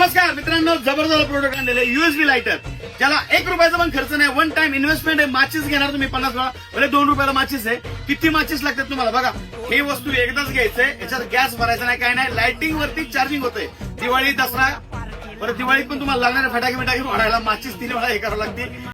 नमस्कार मित्रांनो, जबरदस्त प्रोडक्ट आणलेले यूएसबी लायटर, ज्याला 1 रुपयाचा पण खर्च नाही. वन टाइम इन्व्हेस्टमेंट आहे. माचीस घेणार तुम्ही 50 वेळा, म्हणजे 2 रुपयाला माचीस आहे. किती माचीस लागतात तुम्हाला बघा. ही वस्तू एकदाच घ्यायचंय, याच्यात गॅस भरायचा नाही, काय नाही. लाइटिंग वरती चार्जिंग होतंय. दिवाळी, दसरा, परत दिवाळीत पण तुम्हाला लागणारे फटाके वाढायला माचीस 3 वेळा हे करावं लागते.